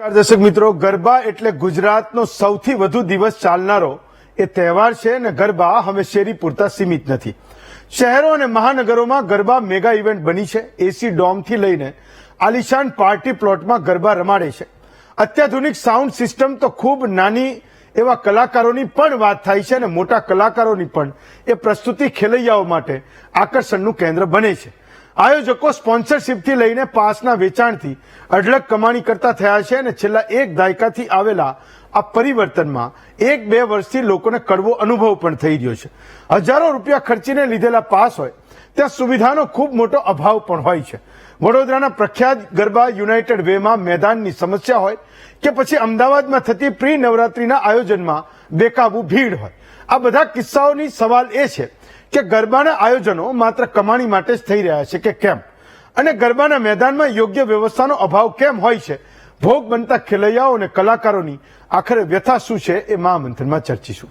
દર્શક મિત્રો, ગરબા એટલે ગુજરાતનો સૌથી વધુ દિવસ ચાલનારો એ તહેવાર છે અને ગરબા હવે શેરી પૂરતા સીમિત નથી. શહેરો અને મહાનગરોમાં ગરબા મેગા ઇવેન્ટ બની છે. એસી ડોમથી લઈને આલિશાન પાર્ટી પ્લોટમાં ગરબા રમાડે છે. અત્યાધુનિક સાઉન્ડ સિસ્ટમ તો ખૂબ નાની એવા કલાકારોની પણ વાત થાય છે અને મોટા કલાકારોની પણ એ પ્રસ્તુતિ ખેલૈયાઓ માટે આકર્ષણનું કેન્દ્ર બને છે. આયોજકો સ્પોન્સરશિપથી લઈને પાસના વેચાણથી અઢળક કમાણી કરતા થયા છે અને છેલ્લા એક દાયકાથી આવેલા આ પરિવર્તનમાં 1-2 વર્ષથી લોકોને કડવો અનુભવ પણ થઈ રહ્યો છે. હજારો રૂપિયા ખર્ચીને લીધેલા પાસ હોય ત્યાં સુવિધાનો ખૂબ મોટો અભાવ પણ હોય છે. વડોદરાના પ્રખ્યાત ગરબા યુનાઇટેડ વેમાં મેદાનની સમસ્યા હોય કે પછી અમદાવાદમાં થતી પ્રી નવરાત્રીના આયોજનમાં બેકાબુ ભીડ હોય, આ બધા કિસ્સાઓની સવાલ એ છે કે ગરબાના આયોજનો માત્ર કમાણી માટે જ થઈ રહ્યા છે કે કેમ, અને ગરબાના મેદાનમાં યોગ્ય વ્યવસ્થાનો અભાવ કેમ હોય છે. ભોગ બનતા ખેલૈયાઓ અને કલાકારોની આખરે વ્યથા શું છે એ મહામંથનમાં ચર્ચીશું.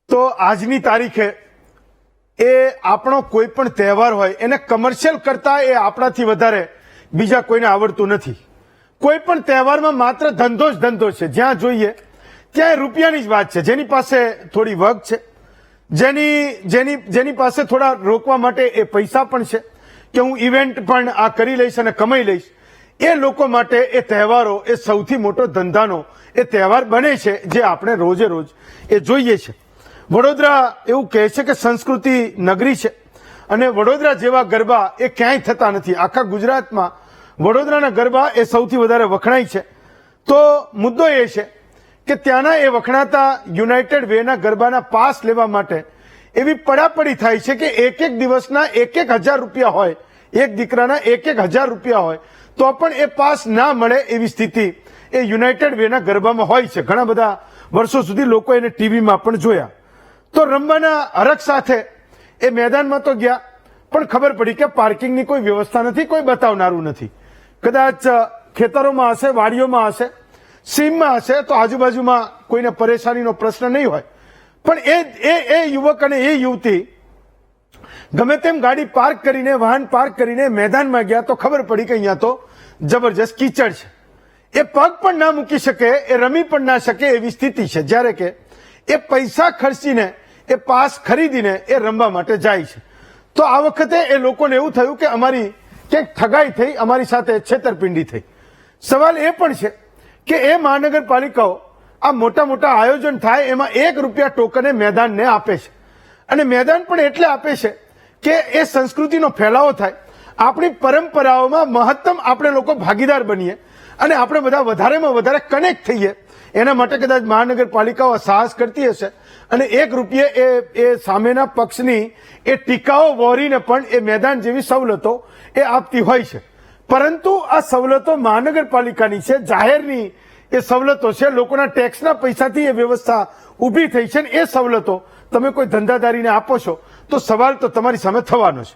તો આજની તારીખે એ આપણો કોઈ પણ તહેવાર હોય એને કમર્શિયલ કરતા એ આપણાથી વધારે બીજા કોઈને આવડતું નથી. કોઈ પણ તહેવારમાં માત્ર ધંધો જ ધંધો છે. જ્યાં જોઈએ ત્યાં રૂપિયાની જ વાત છે. જેની પાસે થોડી વગ છે, જેની પાસે થોડા રોકવા માટે એ પૈસા પણ છે કે હું ઇવેન્ટ પણ આ કરી લઈશ અને કમાઈ લઈશ, એ લોકો માટે એ તહેવારો એ સૌથી મોટો ધંધાનો એ તહેવાર બને છે જે આપણે રોજે રોજ એ જોઈએ છે. વડોદરા એવું કહે છે કે સંસ્કૃતિ નગરી છે અને વડોદરા જેવા ગરબા એ ક્યાંય થતા નથી. આખા ગુજરાતમાં વડોદરાના ગરબા એ સૌથી વધારે વખણાય છે. તો મુદ્દો એ છે કે ત્યાંના એ વખણાતા યુનાઇટેડ વેના ગરબાના પાસ લેવા માટે એવી પડાપડી થાય છે કે એક દિવસના 1,000 રૂપિયા હોય, એક દીકરાના 1,000 રૂપિયા હોય તો પણ એ પાસ ના મળે એવી સ્થિતિ એ યુનાઇટેડ વેના ગરબામાં હોય છે. ઘણા બધા વર્ષો સુધી લોકો એને ટીવીમાં પણ જોયા. તો રમવાના હરખ સાથે એ મેદાનમાં તો ગયા, પણ ખબર પડી કે પાર્કિંગની કોઈ વ્યવસ્થા નથી, કોઈ બતાવનારું નથી. કદાચ ખેતરોમાં હશે, વાડીઓમાં હશે, સીમમાં હશે તો આજુબાજુમાં કોઈને પરેશાનીનો પ્રશ્ન નહીં હોય. પણ એ યુવક અને એ યુવતી ગમે તેમ ગાડી પાર્ક કરીને, વાહન પાર્ક કરીને મેદાનમાં ગયા તો ખબર પડી કે અહીંયા તો જબરજસ્ત કીચડ છે. એ પગ પણ ના મૂકી શકે, એ રમી પણ ના શકે એવી સ્થિતિ છે. જ્યારે કે એ પૈસા ખર્ચીને, એ પાસ ખરીદીને એ રમવા માટે જાય છે. તો આ વખતે એ લોકોને એવું થયું કે અમારી ક્યાંક ઠગાઈ થઈ, અમારી સાથે છેતરપિંડી થઈ. સવાલ એ પણ છે કે એ મહાનગરપાલિકાઓ આ મોટા મોટા આયોજન થાય એમાં ₹1 ટોકને મેદાનને આપે છે. અને મેદાન પણ એટલે આપે છે કે એ સંસ્કૃતિનો ફેલાવો થાય, આપણી પરંપરાઓમાં મહત્તમ આપણે લોકો ભાગીદાર બનીએ અને આપણે બધા વધારેમાં વધારે કનેક્ટ થઈએ. એના માટે કદાચ મહાનગરપાલિકાઓ સાહસ કરતી હશે અને ₹1 એ સામેના પક્ષની એ ટીકાઓ વહોરીને પણ એ મેદાન જેવી સવલતો એ આપતી હોય છે. પરંતુ આ સવલતો મહાનગરપાલિકાની છે, જાહેરની એ સવલતો છે, લોકોના ટેક્સના પૈસાથી એ વ્યવસ્થા ઊભી થઈ છે. એ સવલતો તમે કોઈ ધંધાદારીને આપો છો તો સવાલ તો તમારી સામે થવાનો છે.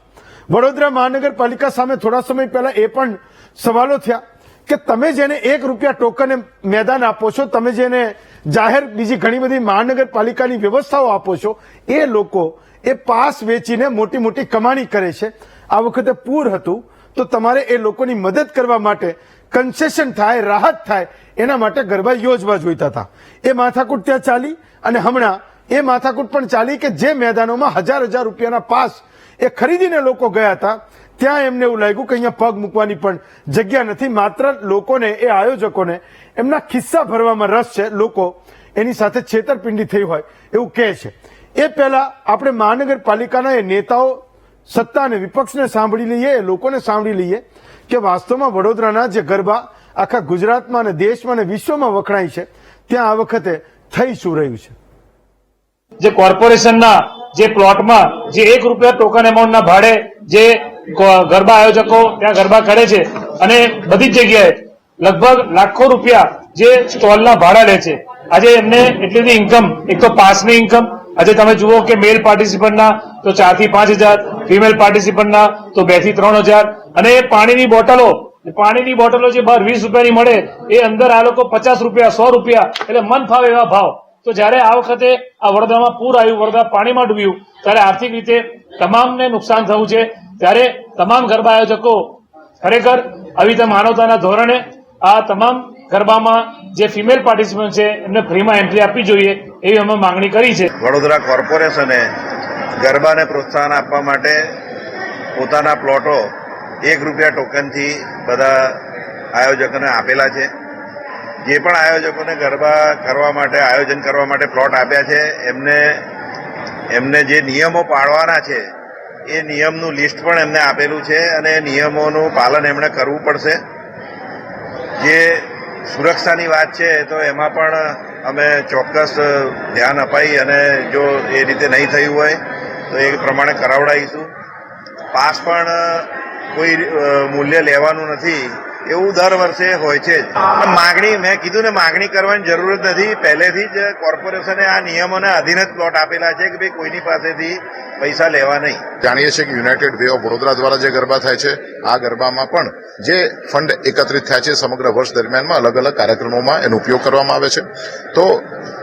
વડોદરા મહાનગરપાલિકા સામે થોડા સમય પહેલા એ પણ સવાલો થયા કે તમે જેને ₹1 ટોકને મેદાન આપો છો, તમે જેને જાહેર બીજી ઘણી બધી મહાનગરપાલિકાની વ્યવસ્થાઓ આપો છો, એ લોકો એ પાસ વેચીને મોટી મોટી કમાણી કરે છે. આ વખતે પૂર હતું તો તમારે એ લોકોની મદદ કરવા માટે કન્સેશન થાય, રાહત થાય, એના માટે ગરબા યોજવા જોઈતા હતા. એ માથાકૂટ ત્યાં ચાલી અને હમણાં એ માથાકૂટ પણ ચાલી કે જે મેદાનોમાં હજાર રૂપિયાના પાસ એ ખરીદીને લોકો ગયા હતા ત્યાં એમને એવું લાગ્યું કે અહીંયા પગ મૂકવાની પણ જગ્યા નથી. માત્ર લોકોને, એ આયોજકોને એમના ખિસ્સા ભરવામાં રસ છે, લોકો એની સાથે છેતરપિંડી થઈ હોય એવું કહે છે. એ પહેલા આપણે મહાનગરપાલિકાના એ નેતાઓ, સત્તા અને વિપક્ષને સાંભળી લઈએ, એ લોકોને સાંભળી લઈએ કે વાસ્તવમાં વડોદરાના જે ગરબા આખા ગુજરાતમાં અને દેશમાં અને વિશ્વમાં વખણાય છે ત્યાં આ વખતે થઈ શું રહ્યું છે. જે કોર્પોરેશનના જે પ્લોટમાં જે ₹1 ટોકન એમાઉન્ટના ભાડે જે ગરબા આયોજકો ત્યાં ગરબા કરે છે અને બધી જ જગ્યાએ લગભગ લાખો રૂપિયા જે સ્ટોલના ભાડા લે છે. આજે એમને એટલી બધી ઇન્કમ, એક તો પાસની ઇન્કમ, આજે તમે જુઓ કે મેલ પાર્ટિસિપન્ટના તો 4 થી 5 હજાર, ફિમેલ પાર્ટિસિપન્ટના તો 2 થી 3 હજાર, અને પાણીની બોટલો જે બહાર ₹20 ની મળે એ અંદર આ લોકો ₹50, ₹100, એટલે મન ફાવે એવા ભાવ. તો જ્યારે આ વખતે આ વડોદરામાં પૂર આવ્યું, વડોદરા પાણીમાં ડૂબ્યું, ત્યારે આર્થિક રીતે તમામને નુકસાન થયું છે. ત્યારે તમામ ગરબા આયોજકો ખરેખર આવી રીતે માનવતાના ધોરણે આ તમામ ગરબામાં જે ફિમેલ પાર્ટિસિપન્ટ છે એમને ફ્રીમાં એન્ટ્રી આપવી જોઈએ એવી અમે માંગણી કરી છે. વડોદરા કોર્પોરેશને ગરબાને પ્રોત્સાહન આપવા માટે પોતાના પ્લોટો ₹1 ટોકનથી બધા આયોજકોને આપેલા છે. જે પણ આયોજકોને ગરબા કરવા માટે આયોજન કરવા માટે પ્લોટ આપ્યા છે એમને જે નિયમો પાળવાના છે એ નિયમનું લિસ્ટ પણ એમને આપેલું છે અને એ નિયમોનું પાલન એમણે કરવું પડશે. જે સુરક્ષાની વાત છે તો એમાં પણ અમે ચોક્કસ ધ્યાન અપાઈ અને જો એ રીતે નહીં થયું હોય તો એ પ્રમાણે કરાવડાવીશું. પાસ પણ કોઈ મૂલ્ય લેવાનું નથી એવું દર વર્ષે હોય છે જ. માગણી મેં કીધું ને, માગણી કરવાની જરૂર જ નથી. પહેલેથી જ કોર્પોરેશને આ નિયમોને અધીન જ પ્લોટ આપેલા છે કે ભાઈ કોઈની પાસેથી પૈસા લેવા નહીં. જાણીએ છીએ કે યુનાઇટેડ વે ઓફ વડોદરા દ્વારા જે ગરબા થાય છે આ ગરબામાં પણ જે ફંડ એકત્રિત થયા છે સમગ્ર વર્ષ દરમિયાનમાં અલગ અલગ કાર્યક્રમોમાં એનો ઉપયોગ કરવામાં આવે છે. તો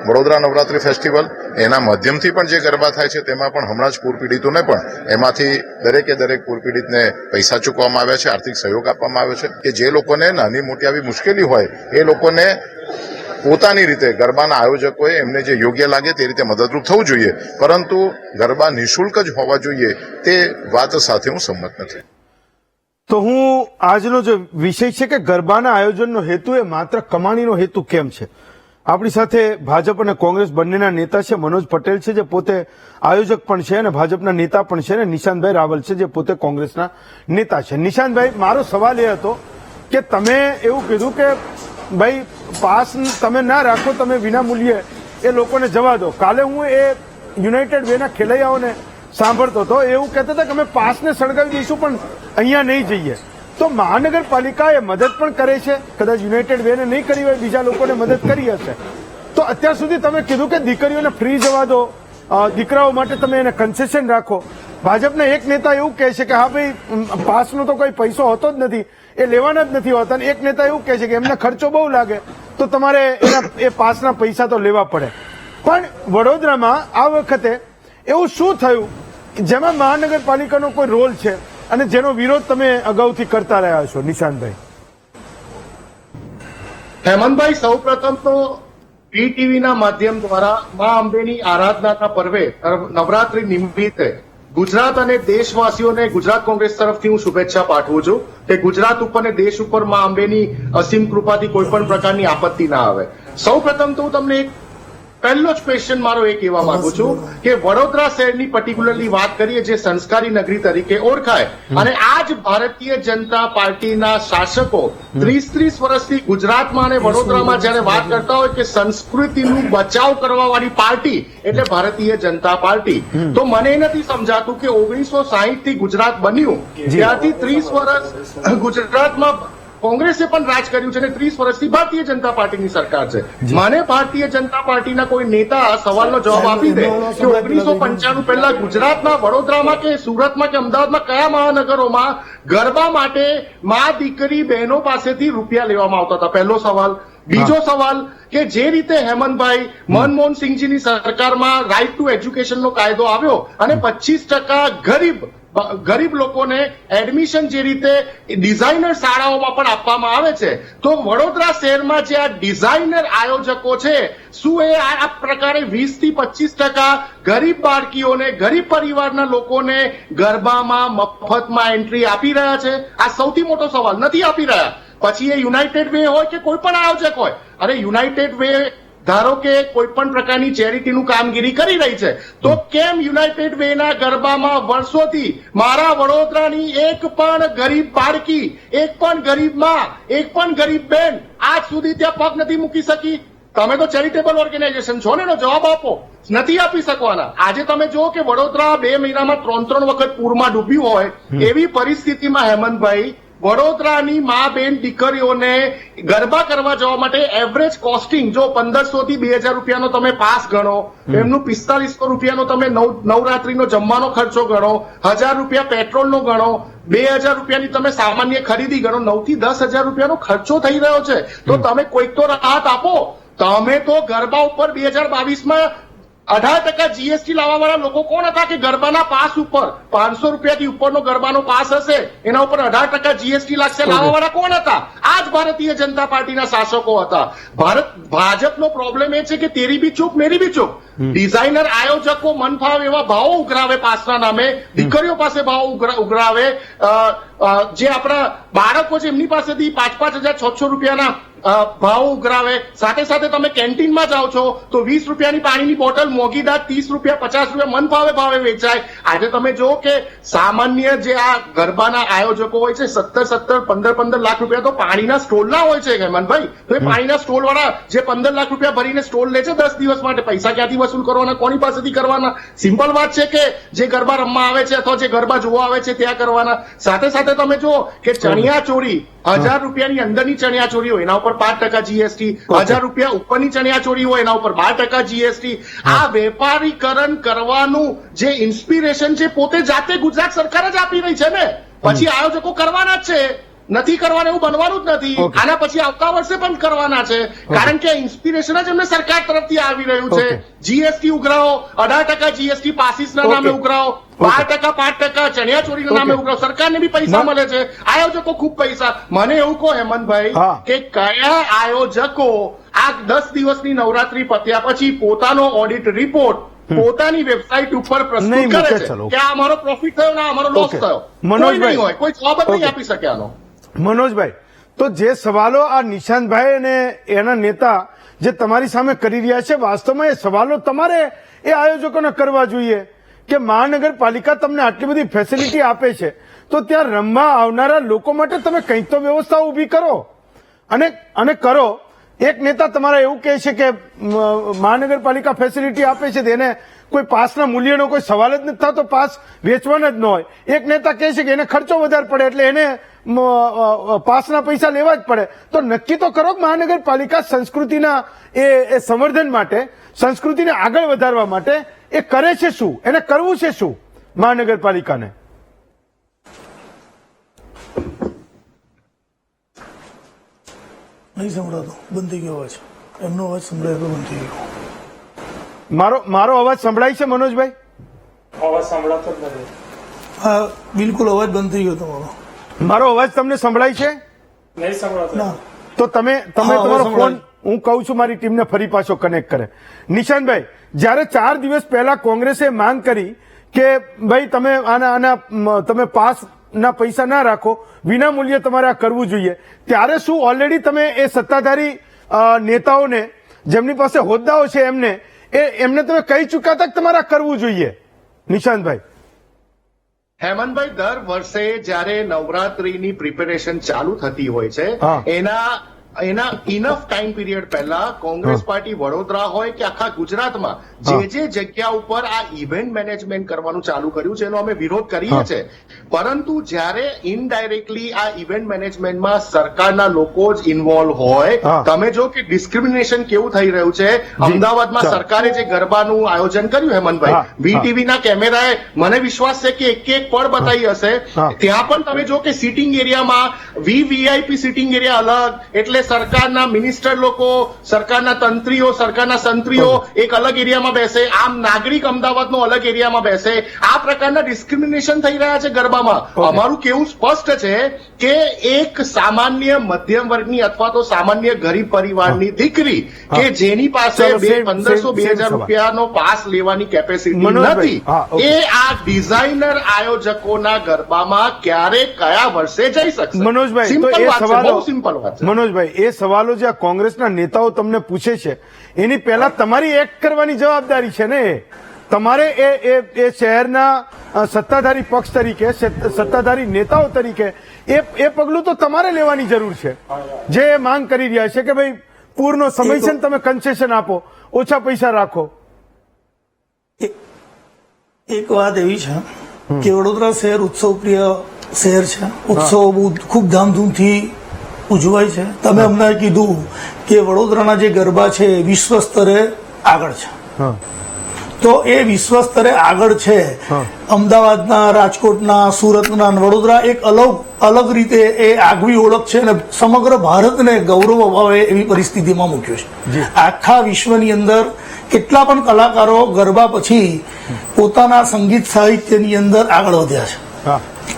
વડોદરા નવરાત્રી ફેસ્ટિવલ એના માધ્યમથી પણ જે ગરબા થાય છે તેમાં પણ હમણાં જ પૂર પીડિતોને પણ એમાંથી દરેકે દરેક પૂર પીડિતને પૈસા ચૂકવવામાં આવ્યા છે, આર્થિક સહયોગ આપવામાં આવ્યો છે કે જે લોકોને નાની મોટી આવી મુશ્કેલી હોય એ લોકોને પોતાની રીતે ગરબાના આયોજકોએ એમને જે યોગ્ય લાગે તે રીતે મદદરૂપ થવું જોઈએ, પરંતુ ગરબા નિઃશુલ્ક જ હોવા જોઈએ તે વાત સાથે હું સંમત નથી. તો હું આજનો જે વિષય છે કે ગરબાના આયોજનનો હેતુ એ માત્ર કમાણીનો હેતુ કેમ છે. આપણી સાથે ભાજપ અને કોંગ્રેસ બંનેના નેતા છે. મનોજ પટેલ છે જે પોતે આયોજક પણ છે અને ભાજપના નેતા પણ છે, અને નિશાંતભાઈ રાવલ છે જે પોતે કોંગ્રેસના નેતા છે. નિશાંતભાઈ, મારો સવાલ એ હતો કે તમે એવું કીધું કે ભાઈ પાસ તમે ના રાખો, તમે વિના મૂલ્યે એ લોકોને જવા દો. કાલે હું એ યુનાઇટેડ વેના ખેલૈયાઓને સાંભળતો હતો, એવું કહેતા હતા કે અમે પાસને સળગાવી દઈશું પણ અહીંયા નહીં જઈએ. તો મહાનગરપાલિકા એ મદદ પણ કરે છે, કદાચ યુનાઇટેડ વેને નહીં કરી હોય, બીજા લોકોને મદદ કરી હશે. તો અત્યાર સુધી તમે કીધું કે દીકરીઓને ફ્રી જવા દો, દીકરાઓ માટે તમે એને કન્સેશન રાખો. ભાજપના એક નેતા એવું કહે છે કે હા ભાઈ પાસનો તો કોઈ પૈસો હોતો જ નથી, એ લેવાના જ નથી હોતા. એક નેતા એવું કહે છે કે એમને ખર્ચો બહુ લાગે તો તમારે એ પાસના પૈસા તો લેવા પડે. પણ વડોદરામાં આ વખતે એવું શું થયું જેમાં મહાનગરપાલિકાનો કોઈ રોલ છે અને જેનો વિરોધ તમે અગાઉથી કરતા રહ્યા છો? નિશાંતભાઈ. હેમંતભાઈ, સૌપ્રથમ તો ટીવીના માધ્યમ દ્વારા મા અંબેની આરાધનાના પર્વે નવરાત્રી નિમિત્તે ગુજરાત અને દેશવાસીઓને ગુજરાત કોંગ્રેસ તરફથી હું શુભેચ્છા પાઠવું છું કે ગુજરાત ઉપર અને દેશ ઉપર મા અંબેની અસીમ કૃપાથી કોઈ પણ પ્રકારની આપત્તિ ના આવે. સૌપ્રથમ તો હું તમને એક પહેલો જ ક્વેશ્ચન મારો એ કહેવા માંગુ છું કે વડોદરા શહેરની પર્ટિક્યુલરલી વાત કરીએ જે સંસ્કારી નગરી તરીકે ઓળખાય, અને આ જ ભારતીય જનતા પાર્ટીના શાસકો 30 વર્ષથી ગુજરાતમાં અને વડોદરામાં જયારે વાત કરતા હોય કે સંસ્કૃતિનું બચાવ કરવા વાળી પાર્ટી એટલે ભારતીય જનતા પાર્ટી, તો મને નથી સમજાતું કે 1960 થી ગુજરાત બન્યું ત્યારથી 30 વર્ષ ગુજરાતમાં કોંગ્રેસે પણ રાજ કર્યું છે અને 30 વર્ષથી ભારતીય જનતા પાર્ટીની સરકાર છે. મને ભારતીય જનતા પાર્ટીના કોઈ નેતા સવાલનો જવાબ આપી દે કે 1995 પહેલા ગુજરાતના વડોદરામાં કે સુરતમાં કે અમદાવાદમાં કયા મહાનગરોમાં ગરબા માટે મા દીકરી બહેનો પાસેથી રૂપિયા લેવામાં આવતા હતા? પહેલો સવાલ. બીજો સવાલ કે જે રીતે હેમંતભાઈ મનમોહન સિંહજીની સરકારમાં રાઇટ ટુ એજ્યુકેશનનો કાયદો આવ્યો અને 25% ગરીબ લોકોને એડમિશન જે રીતે ડિઝાઇનર શાળાઓમાં પણ આપવામાં આવે છે, તો વડોદરા શહેરમાં જે આ ડિઝાઇનર આયોજકો છે શું એ આ પ્રકારે 20 થી 25% ગરીબ બાળકીઓને, ગરીબ પરિવારના લોકોને ગરબામાં મફતમાં એન્ટ્રી આપી રહ્યા છે? આ સૌથી મોટો સવાલ. નથી આપી રહ્યા. પછી એ યુનાઇટેડ વે હોય કે કોઈ પણ આયોજક હોય, અરે યુનાઇટેડ વે ધારો કે કોઈ પણ પ્રકારની ચેરિટીનું કામગીરી કરી રહી છે, તો કેમ યુનાઇટેડ વેના ગરબામાં વર્ષોથી મારા વડોદરાની એક પણ ગરીબ બાળકી, એક પણ ગરીબ માં, એક પણ ગરીબ બેન આજ સુધી ત્યાં પગ નથી મૂકી શકી? તમે તો ચેરિટેબલ ઓર્ગેનાઇઝેશન છો ને, એનો જવાબ આપો. નથી આપી શકવાના. આજે તમે જુઓ કે વડોદરા 2 મહિનામાં 3 વખત પૂરમાં ડૂબ્યું હોય એવી પરિસ્થિતિમાં હેમંતભાઈ વડોદરાની મા બેન દીકરીઓને ગરબા કરવા જવા માટે એવરેજ કોસ્ટિંગ જો 1500 થી 2000 રૂપિયાનો તમે પાસ ગણો, એમનું 4500 રૂપિયાનો તમે નવરાત્રીનો જમવાનો ખર્ચો ગણો, 1000 રૂપિયા પેટ્રોલનો ગણો, 2000 રૂપિયાની તમે સામાન્ય ખરીદી ગણો, 9 થી 10 હજાર રૂપિયાનો ખર્ચો થઈ રહ્યો છે. તો તમે કોઈક તો રાહત આપો. તમે તો ગરબા ઉપર 2022માં 18% જીએસટી લાવવા વાળા લોકો કોણ હતા કે ગરબાના પાસ ઉપર 500 રૂપિયાથી ઉપરનો ગરબાનો પાસ હશે એના ઉપર 18% જીએસટી લાગશે લાવવા વાળા કોણ હતા? આ જ ભારતીય જનતા પાર્ટીના શાસકો હતા. ભાજપનો પ્રોબ્લેમ એ છે કે તેરી બી ચૂપ મેરી બી ચૂપ. ડિઝાઇનર આયોજકો મન ફાવે એવા ભાવો ઉઘરાવે પાસના નામે, દીકરીઓ પાસે ભાવો ઉઘરાવે, જે આપણા બાળકો છે એમની પાસેથી 5,000 6,000 રૂપિયાના ભાવ ઉઘરાવે. સાથે સાથે તમે કેન્ટીનમાં જાઓ છો તો 20 રૂપિયાની પાણીની બોટલ મોંઘીદાર 30 રૂપિયા 50 રૂપિયા મન ફાવે ભાવે વેચાય. આજે તમે જો કે સામાન્ય જે આ ગરબાના આયોજકો હોય છે 17 15 લાખ રૂપિયા તો પાણીના સ્ટોલના હોય છે હેમંતભાઈ. તો એ પાણીના સ્ટોલ વાળા જે 15 લાખ રૂપિયા ભરીને સ્ટોલ લે છે 10 દિવસ માટે, પૈસા ક્યાંથી વસૂલ કરવાના, કોની પાસેથી કરવાના? સિમ્પલ વાત છે કે જે ગરબા રમવા આવે છે અથવા જે ગરબા જોવા આવે છે ત્યાં કરવાના. સાથે સાથે તમે જો કે ચણિયા ચોરી 1000 રૂપિયાની અંદરની ચણિયા ચોરી હોય એના ઉપર 5% જીએસટી, 1000 રૂપિયા ઉપરની ચણિયા ચોરી હોય એના ઉપર 12% જીએસટી. આ વેપારીકરણ કરવાનું જે ઇન્સ્પિરેશન છે પોતે જાતે ગુજરાત સરકાર જ આપી રહી છે ને. પછી આયોજકો કરવાના જ છે, નથી કરવાનું એવું બનવાનું જ નથી. આના પછી આવતા વર્ષે પણ કરવાના છે, કારણ કે ઇન્સ્પિરેશન જ એમને સરકાર તરફથી આવી રહ્યું છે. જીએસટી ઉઘરાવો, 18% જીએસટી પાસીસના નામે ઉઘરાવો, 12% 5% ચણિયા ચોરીના નામે ઉઘરાવો. સરકારને બી પૈસા મળે છે, આયોજકો ખૂબ પૈસા. મને એવું કહો હેમંતભાઈ કે કયા આયોજકો આ 10 દિવસની નવરાત્રી પત્યા પછી પોતાનો ઓડિટ રિપોર્ટ પોતાની વેબસાઇટ ઉપર પ્રસ્તુત કરે છે કે આ અમારો પ્રોફિટ થયો ને અમારો લોસ થયો? કોઈ નહીં હોય, કોઈ જવાબ જ નહીં આપી શકે આનો. મનોજભાઈ, તો જે સવાલો આ નિશાંતભાઈ અને એના નેતા જે તમારી સામે કરી રહ્યા છે, વાસ્તવમાં એ સવાલો તમારે એ આયોજકોને કરવા જોઈએ કે મહાનગરપાલિકા તમને આટલી બધી ફેસિલિટી આપે છે તો ત્યાં રમવા આવનારા લોકો માટે તમે કંઈક તો વ્યવસ્થા ઊભી કરો અને કરો. એક નેતા તમારા એવું કહે છે કે મહાનગરપાલિકા ફેસિલિટી આપે છે તેને કોઈ પાસના મૂલ્યનો કોઈ સવાલ જ નથી થતો, પાસ વેચવાના જ ન હોય. એક નેતા કહે છે કે એને ખર્ચો વધારે પડે એટલે એને પાસના પૈસા લેવા જ પડે. તો નક્કી તો કરો કે મહાનગરપાલિકા સંસ્કૃતિના એ સંવર્ધન માટે, સંસ્કૃતિને આગળ વધારવા માટે એ કરે છે શું, એને કરવું છે શું મહાનગરપાલિકાને? નહીં સંભળાતો, બંધ થઈ ગયો અવાજ. એમનો અવાજ સંભળાય તો બંધ થઈ ગયો. મારો અવાજ સંભળાય છે મનોજભાઈ? અવાજ સંભળાતો જ નથી. હા, બિલકુલ અવાજ બંધ થઈ ગયો તમારો. મારો અવાજ તમને સંભળાય છે? નહીં સંભળાતો. ના, તો તમે તમારો ફોન, હું કહું છું મારી ટીમને ફરી પાછો કનેક્ટ કરે. નિશાંતભાઈ, જ્યારે 4 દિવસ પહેલા કોંગ્રેસે માંગ કરી કે ભાઈ તમે તમે પાસના પૈસા ના રાખો, વિના મૂલ્યે તમારે આ કરવું જોઈએ, ત્યારે શું ઓલરેડી તમે એ સત્તાધારી નેતાઓને જેમની પાસે હોદ્દાઓ છે એમને તમે કહી ચૂક્યા હતા કે તમારે આ કરવું જોઈએ? નિશાંતભાઈ, હેમંતભાઈ, દર વર્ષે જ્યારે નવરાત્રીની પ્રિપેરેશન ચાલુ થતી હોય છે એના ઇનફ ટાઈમ પીરિયડ પહેલા કોંગ્રેસ પાર્ટી વડોદરા હોય કે આખા ગુજરાતમાં જે જગ્યા ઉપર આ ઇવેન્ટ મેનેજમેન્ટ કરવાનું ચાલુ કર્યું છે એનો અમે વિરોધ કરીએ છીએ. પરંતુ જ્યારે ઇનડાયરેક્ટલી આ ઇવેન્ટ મેનેજમેન્ટમાં સરકારના લોકો જ ઇન્વોલ્વ હોય, તમે જો કે ડિસ્ક્રિમિનેશન કેવું થઈ રહ્યું છે. અમદાવાદમાં સરકારે જે ગરબાનું આયોજન કર્યું હેમંતભાઈ, વીટીવીના કેમેરાએ મને વિશ્વાસ છે કે એક પળ બતાવી હશે. ત્યાં પણ તમે જો કે સિટિંગ એરિયામાં વીવીઆઈપી સિટિંગ એરિયા અલગ, એટલે સરકારના મિનિસ્ટર લોકો, સરકારના તંત્રીઓ, સરકારના સંત્રીઓ એક અલગ એરિયામાં બેસે, આમ નાગરિક અમદાવાદનો અલગ એરિયામાં બેસે. આ પ્રકારના ડિસ્ક્રિમિનેશન થઈ રહ્યા છે ગરબામાં. અમારું કેવું સ્પષ્ટ છે કે એક સામાન્ય મધ્યમ વર્ગની અથવા તો સામાન્ય ગરીબ પરિવારની દીકરી કે જેની પાસે 1500-2000 રૂપિયાનો પાસ લેવાની કેપેસિટી નથી, એ આ ડિઝાઇનર આયોજકોના ગરબામાં ક્યારે કયા વર્ષે જઈ શકશે? મનોજભાઈ, સિમ્પલ વાત છે, બહુ સિમ્પલ વાત છે. મનોજભાઈ, એ સવાલો જે આ કોંગ્રેસના નેતાઓ તમને પૂછે છે એની પહેલા તમારી એક્ટ કરવાની જવાબદારી છે ને. તમારે એ શહેરના સત્તાધારી પક્ષ તરીકે, સત્તાધારી નેતાઓ તરીકે એ પગલું તો તમારે લેવાની જરૂર છે. જે માંગ કરી રહ્યા છે કે ભાઈ પૂરનો સમય છે ને તમે કન્સેશન આપો, ઓછા પૈસા રાખો. એક વાત એવી છે કે વડોદરા શહેર ઉત્સવ પ્રિય શહેર છે. ઉત્સવો બહુ ખૂબ ધામધૂમથી ઉજવાય છે. તમે અમને કીધું કે વડોદરાના જે ગરબા છે વિશ્વ સ્તરે આગળ છે, તો એ વિશ્વ સ્તરે આગળ છે. અમદાવાદના, રાજકોટના, સુરતના, વડોદરા એક અલગ રીતે એ આગવી ઓળખ છે અને સમગ્ર ભારતને ગૌરવ અપાવે એવી પરિસ્થિતિમાં મૂક્યો છે. આખા વિશ્વની અંદર કેટલા પણ કલાકારો ગરબા પછી પોતાના સંગીત સાહિત્યની અંદર આગળ વધ્યા છે.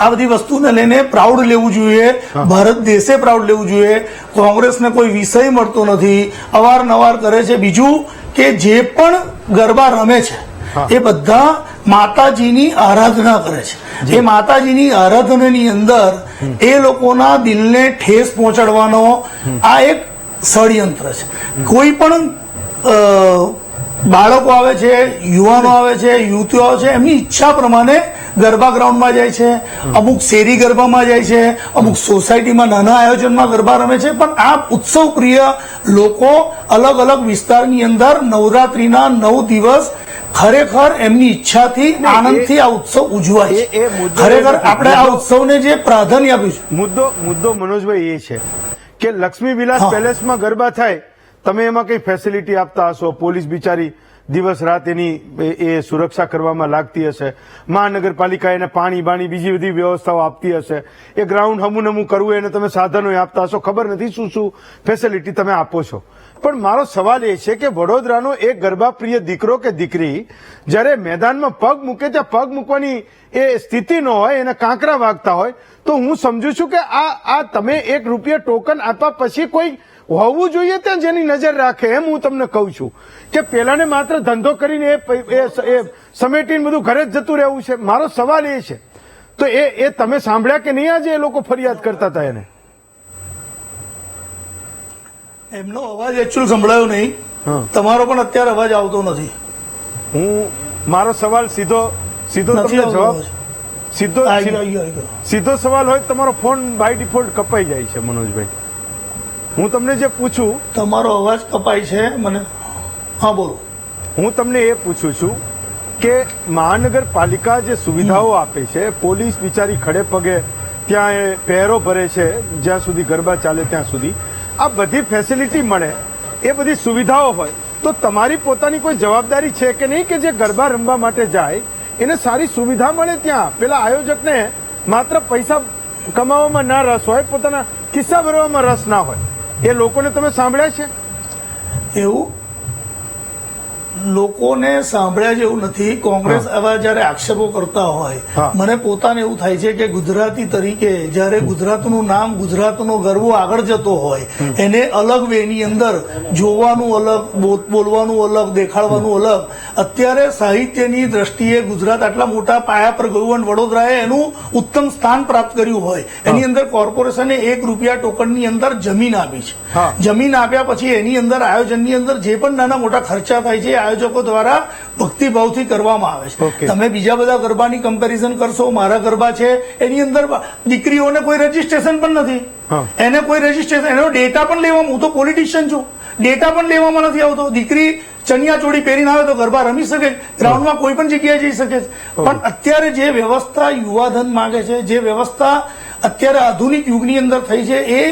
આ બધી વસ્તુને લઈને પ્રાઉડ લેવું જોઈએ, ભારત દેશે પ્રાઉડ લેવું જોઈએ. કોંગ્રેસને કોઈ વિષય મળતો નથી, અવારનવાર કરે છે. બીજું કે જે પણ ગરબા રમે છે એ બધા માતાજીની આરાધના કરે છે. એ માતાજીની આરાધનાની અંદર એ લોકોના દિલને ઠેસ પહોંચાડવાનો આ એક ષડયંત્ર છે. કોઈ પણ બાળકો આવે છે, યુવાનો આવે છે, યુવતીઓ આવે છે, એમની ઈચ્છા પ્રમાણે ગરબા ગ્રાઉન્ડમાં જાય છે, અમુક શેરી ગરબામાં જાય છે, અમુક સોસાયટીમાં નાના આયોજનમાં ગરબા રમે છે. પણ આ ઉત્સવ પ્રિય લોકો અલગ અલગ વિસ્તારની અંદર નવરાત્રીના 9 દિવસ ખરેખર એમની ઈચ્છાથી, આનંદથી આ ઉત્સવ ઉજવાય છે. ખરેખર આપણે આ ઉત્સવને જે પ્રાધાન્ય આપ્યું છે. મુદ્દો મનોજભાઈ એ છે કે લક્ષ્મી વિલાસ પેલેસમાં ગરબા થાય, તમે એમાં કઈ ફેસિલિટી આપતા હશો, પોલીસ બિચારી દિવસ રાત એની એ સુરક્ષા કરવામાં લાગતી હશે, મહાનગરપાલિકા એને પાણી બાણી બીજી બધી વ્યવસ્થાઓ આપતી હશે, એ ગ્રાઉન્ડ હમું કરવું એને તમે સાધનો આપતા હશો, ખબર નથી શું શું ફેસિલિટી તમે આપો છો. પણ મારો સવાલ એ છે કે વડોદરાનો એક ગરબા પ્રિય દીકરો કે દીકરી જ્યારે મેદાનમાં પગ મૂકે ત્યાં પગ મૂકવાની એ સ્થિતિ ન હોય, એને કાંકરા વાગતા હોય, તો હું સમજુ છું કે આ તમે ₹1 ટોકન આપ્યા પછી કોઈ હોવું જોઈએ ત્યાં જેની નજર રાખે. એમ હું તમને કહું છું કે પેલાને માત્ર ધંધો કરીને એ સમેટીને બધું ઘરે જ જતું રહેવું છે. મારો સવાલ એ છે, તો એ તમે સાંભળ્યા કે નહીં આજે એ લોકો ફરિયાદ કરતા હતા એને? એમનો અવાજ એકચ્યુઅલ સંભળાયો નહીં, તમારો પણ અત્યારે અવાજ આવતો નથી. મારો સવાલ સીધો તમને જવાબ સીધો સવાલ હોય તમારો ફોન બાય ડિફોલ્ટ કપાઈ જાય છે મનોજભાઈ. હું તમને જે પૂછું, તમારો અવાજ કપાય છે મને. હા બોલો. હું તમને એ પૂછું છું કે મહાનગરપાલિકા જે સુવિધાઓ આપે છે, પોલીસ બિચારી ખડે પગે ત્યાં એ પહેરો ભરે છે જ્યાં સુધી ગરબા ચાલે ત્યાં સુધી, આ બધી ફેસિલિટી મળે, એ બધી સુવિધાઓ હોય, તો તમારી પોતાની કોઈ જવાબદારી છે કે નહીં કે જે ગરબા રમવા માટે જાય એને સારી સુવિધા મળે ત્યાં? પેલા આયોજકને માત્ર પૈસા કમાવામાં ના રસ હોય, પોતાના ખિસ્સા ભરવામાં રસ ના હોય. એ લોકોને તમે સાંભળ્યા છે? એવું લોકોને સાંભળ્યા જેવું નથી. કોંગ્રેસ આવા જયારે આક્ષેપો કરતા હોય, મને પોતાને એવું થાય છે કે ગુજરાતી તરીકે જયારે ગુજરાતનું નામ, ગુજરાતનો ગરબો આગળ જતો હોય, એને અલગ વેની અંદર જોવાનું અલગ, બોલવાનું અલગ, દેખાડવાનું અલગ. અત્યારે સાહિત્યની દ્રષ્ટિએ ગુજરાત આટલા મોટા પાયા પર ગયું અને વડોદરાએ એનું ઉત્તમ સ્થાન પ્રાપ્ત કર્યું હોય, એની અંદર કોર્પોરેશને ₹1 ટોકનની અંદર જમીન આપી છે. જમીન આપ્યા પછી એની અંદર આયોજનની અંદર જે પણ નાના મોટા ખર્ચા થાય છે આયોજકો દ્વારા ભક્તિભાવથી કરવામાં આવે છે. તમે બીજા બધા ગરબાની કમ્પેરિઝન કરશો, મારા ગરબા છે એની અંદર દીકરીઓને કોઈ રજીસ્ટ્રેશન પણ નથી, એને કોઈ રજીસ્ટ્રેશન, એનો ડેટા પણ લેવામાં, હું તો પોલિટિશિયન છું, ડેટા પણ લેવામાં નથી આવતો. દીકરી ચણિયા ચોળી પહેરીને આવે તો ગરબા રમી શકે, ગ્રાઉન્ડમાં કોઈ પણ જગ્યાએ જઈ શકે. પણ અત્યારે જે વ્યવસ્થા યુવાધન માંગે છે, જે વ્યવસ્થા અત્યારે આધુનિક યુગની અંદર થઈ છે, એ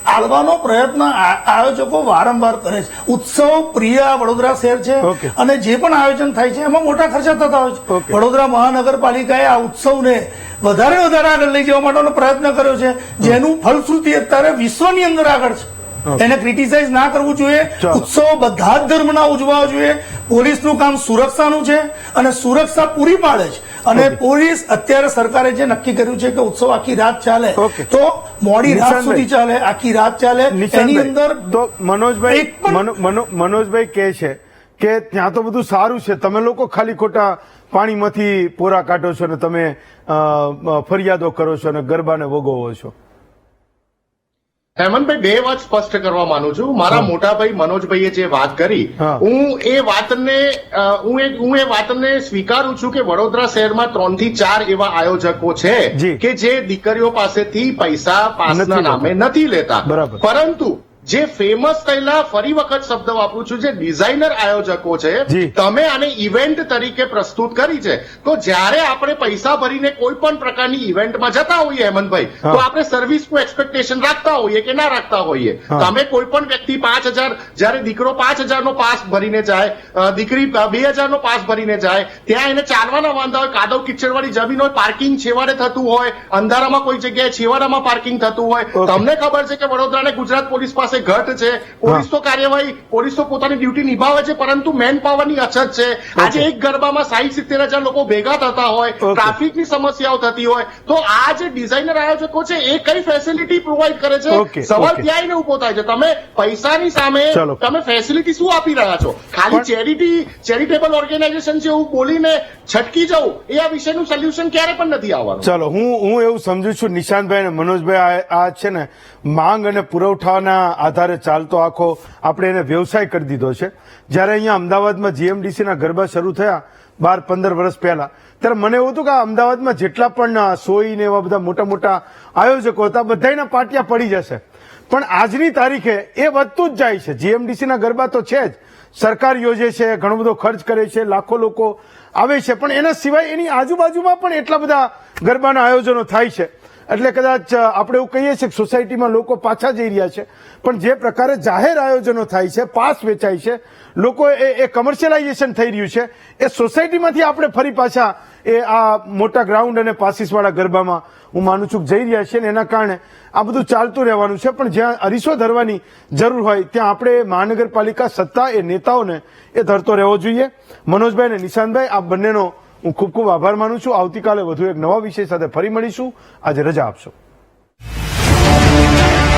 આળવાનો પ્રયત્ન આયોજકો વારંવાર કરે છે. ઉત્સવ પ્રિય વડોદરા શહેર છે અને જે પણ આયોજન થાય છે એમાં મોટા ખર્ચા થતા હોય છે. વડોદરા મહાનગરપાલિકાએ આ ઉત્સવને વધારે આગળ લઈ જવા માટેનો પ્રયત્ન કર્યો છે, જેનું ફલશ્રુતિ અત્યારે વિશ્વની અંદર આગળ છે. એને ક્રિટિસાઇઝ ના કરવું જોઈએ. ઉત્સવો બધા જ ધર્મના ઉજવવા જોઈએ. પોલીસનું કામ સુરક્ષાનું છે અને સુરક્ષા પૂરી પાડે છે. અને પોલીસ અત્યારે સરકારે જે નક્કી કર્યું છે કે ઉત્સવ આખી રાત ચાલે, તો મોડી રાત સુધી ચાલે, આખી રાત ચાલે. એની અંદર તો મનોજભાઈ કહે છે કે ત્યાં તો બધું સારું છે, તમે લોકો ખાલી ખોટા પાણીમાંથી પોરા કાઢો છો ને તમે ફરિયાદો કરો છો અને ગરબાને વગોવો છો. હેમંતભાઈ, બે વાત સ્પષ્ટ કરવા માંગુ છું. મારા મોટાભાઈ મનોજભાઈએ જે વાત કરી, હું એ વાતને સ્વીકારું છું કે વડોદરા શહેરમાં 3 થી 4 એવા આયોજકો છે કે જે દીકરીઓ પાસેથી પૈસા પાસના નામે નથી લેતા. પરંતુ જે ફેમસ થયેલા, ફરી વખત શબ્દ વાપરું છું, જે ડિઝાઇનર આયોજકો છે, જી. તમે આને ઇવેન્ટ તરીકે પ્રસ્તુત કરી છે. તો જ્યારે આપણે પૈસા ભરીને કોઈ પણ પ્રકારની ઇવેન્ટમાં જતા હોઈએ હેમંતભાઈ, હા. તો આપણે સર્વિસનું એક્સપેક્ટેશન રાખતા હોઈએ કે ના રાખતા હોઈએ. હા. તમે કોઈ પણ વ્યક્તિ 5,000, જ્યારે દીકરો 5,000 નો પાસ ભરીને જાય, દીકરી 2,000 નો પાસ ભરીને જાય, ત્યાં એને ચાલવાના વાંધા હોય, કાદવ કિચડવાળી જમીન હોય, પાર્કિંગ છેવાડે થતું હોય, અંધારામાં કોઈ જગ્યાએ છેવાડામાં પાર્કિંગ થતું હોય. Okay. તમને ખબર છે કે વડોદરા અને ગુજરાત પોલીસ પાસે ઘટ છે, પોલીસ તો કાર્યવાહી, પોલીસ તો પોતાની ડ્યુટી નિભાવે છે, પરંતુ મેન પાવરની અછત છે. આજે એક ગરબામાં 60-70,000 લોકો ભેગા થતા હોય, Okay. ટ્રાફિકની સમસ્યાઓ થતી હોય, તો આ જે ડિઝાઇનર આયોજકો છે એ કઈ ફેસિલિટી પ્રોવાઈડ કરે છે? Okay. સવાલ Okay. ત્યાં આવીને ઉભો થાય છે. તમે પૈસાની સામે ચલો. તમે ફેસિલિટી શું આપી રહ્યા છો? ખાલી ચેરિટેબલ ઓર્ગેનાઇઝેશન છે એવું બોલીને છટકી જવું, એ આ વિષયનું સોલ્યુશન ક્યારે પણ નથી આવવાનું. ચલો, હું એવું સમજુ છું નિશાંતભાઈ અને મનોજભાઈ, આ છે ને માંગ અને પુરવઠાના આધારે ચાલતો આખો આપણે એને વ્યવસાય કરી દીધો છે. જ્યારે અહીંયા અમદાવાદમાં જીએમડીસીના ગરબા શરૂ થયા 12-15 વર્ષ પહેલા, ત્યારે મને એવું હતું કે આ અમદાવાદમાં જેટલા પણ સોઈ ને એવા બધા મોટા મોટા આયોજકો હતા બધાના પાટિયા પડી જશે. પણ આજની તારીખે એ વધતું જ જાય છે. જીએમડીસીના ગરબા તો છે જ, સરકાર યોજે છે, ઘણો બધો ખર્ચ કરે છે, લાખો લોકો આવે છે, પણ એના સિવાય એની આજુબાજુમાં પણ એટલા બધા ગરબાના આયોજનો થાય છે. એટલે કદાચ આપણે એવું કહીએ છીએ કે સોસાયટીમાં લોકો પાછા જઈ રહ્યા છે, પણ જે પ્રકારે જાહેર આયોજનો થાય છે, પાસ વેચાય છે, લોકો એ કમર્શિયલાઇઝેશન થઈ રહ્યું છે, એ સોસાયટીમાંથી આપણે ફરી પાછા એ આ મોટા ગ્રાઉન્ડ અને પાસીસવાળા ગરબામાં હું માનું છું કે જઈ રહ્યા છે, ને એના કારણે આ બધું ચાલતું રહેવાનું છે. પણ જ્યાં અરીસો ધરવાની જરૂર હોય ત્યાં આપણે મહાનગરપાલિકા સત્તા, એ નેતાઓને એ ધરતો રહેવો જોઈએ. મનોજભાઈ અને નિશાંતભાઈ, આ બંનેનો હું ખૂબ ખૂબ આભાર માનું છું. આવતીકાલે વધુ એક નવા વિષય સાથે ફરી મળીશું. આજે રજા આપશો.